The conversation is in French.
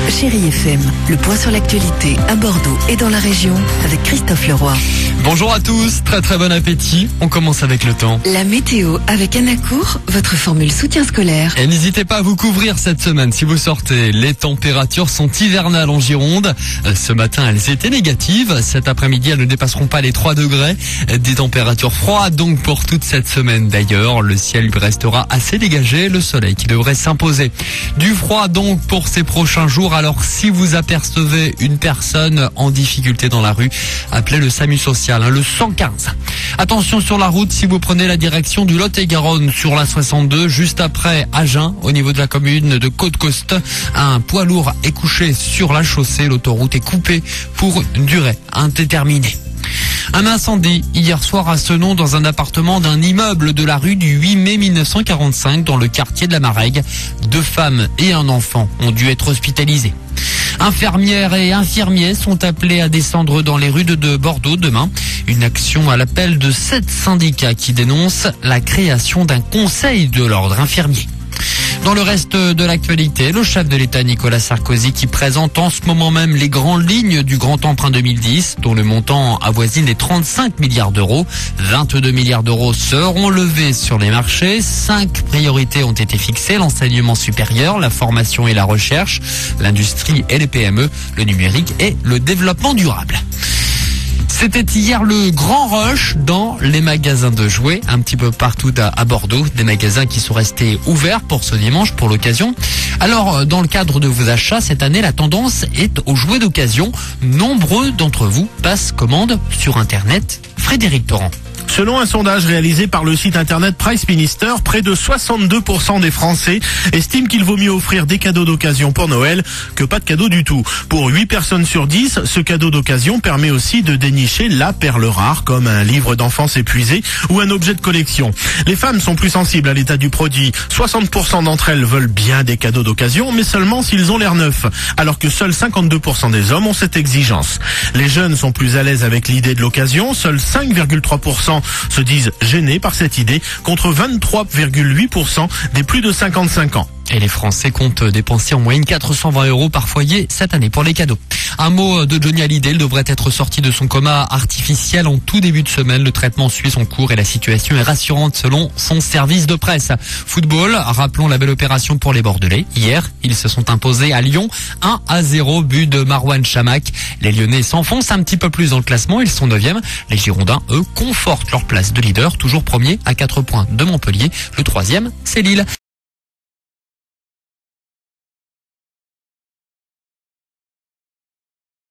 Chérie FM, le point sur l'actualité à Bordeaux et dans la région avec Christophe Leroy. Bonjour à tous, très bon appétit. On commence avec le temps. La météo avec Anacourt, votre formule soutien scolaire. Et n'hésitez pas à vous couvrir cette semaine si vous sortez. Les températures sont hivernales en Gironde. Ce matin, elles étaient négatives. Cet après-midi, elles ne dépasseront pas les 3 degrés. Des températures froides donc pour toute cette semaine d'ailleurs. Le ciel lui restera assez dégagé, le soleil qui devrait s'imposer. Du froid donc pour ces prochains jours. Alors si vous apercevez une personne en difficulté dans la rue, appelez le SAMU social, le 115. Attention sur la route si vous prenez la direction du Lot-et-Garonne sur la 62, juste après Agen, au niveau de la commune de Côte-Coste. Un poids lourd est couché sur la chaussée. L'autoroute est coupée pour une durée indéterminée. Un incendie hier soir à Senon dans un appartement d'un immeuble de la rue du 8 mai 1945 dans le quartier de la Marègue. 2 femmes et un enfant ont dû être hospitalisés. Infirmières et infirmiers sont appelés à descendre dans les rues de Bordeaux demain. Une action à l'appel de 7 syndicats qui dénoncent la création d'un conseil de l'ordre infirmier. Dans le reste de l'actualité, le chef de l'État Nicolas Sarkozy qui présente en ce moment même les grandes lignes du Grand Emprunt 2010 dont le montant avoisine les 35 milliards d'euros. 22 milliards d'euros seront levés sur les marchés. 5 priorités ont été fixées, l'enseignement supérieur, la formation et la recherche, l'industrie et les PME, le numérique et le développement durable. C'était hier le grand rush dans les magasins de jouets, un petit peu partout à Bordeaux, des magasins qui sont restés ouverts pour ce dimanche pour l'occasion. Alors, dans le cadre de vos achats, cette année, la tendance est aux jouets d'occasion. Nombreux d'entre vous passent commande sur Internet. Frédéric Torrent. Selon un sondage réalisé par le site internet Price Minister, près de 62% des Français estiment qu'il vaut mieux offrir des cadeaux d'occasion pour Noël que pas de cadeaux du tout. Pour 8 personnes sur 10, ce cadeau d'occasion permet aussi de dénicher la perle rare comme un livre d'enfance épuisé ou un objet de collection. Les femmes sont plus sensibles à l'état du produit. 60% d'entre elles veulent bien des cadeaux d'occasion, mais seulement s'ils ont l'air neufs, alors que seuls 52% des hommes ont cette exigence. Les jeunes sont plus à l'aise avec l'idée de l'occasion, seuls 5,3% se disent gênés par cette idée, contre 23,8% des plus de 55 ans. Et les Français comptent dépenser en moyenne 420 € par foyer cette année pour les cadeaux. Un mot de Johnny Hallyday, il devrait être sorti de son coma artificiel en tout début de semaine. Le traitement suit son cours et la situation est rassurante selon son service de presse. Football, rappelons la belle opération pour les Bordelais. Hier, ils se sont imposés à Lyon 1-0, but de Marouane Chamakh. Les Lyonnais s'enfoncent un petit peu plus dans le classement, ils sont 9e. Les Girondins, eux, confortent leur place de leader, toujours premier à 4 points de Montpellier. Le 3e, c'est Lille.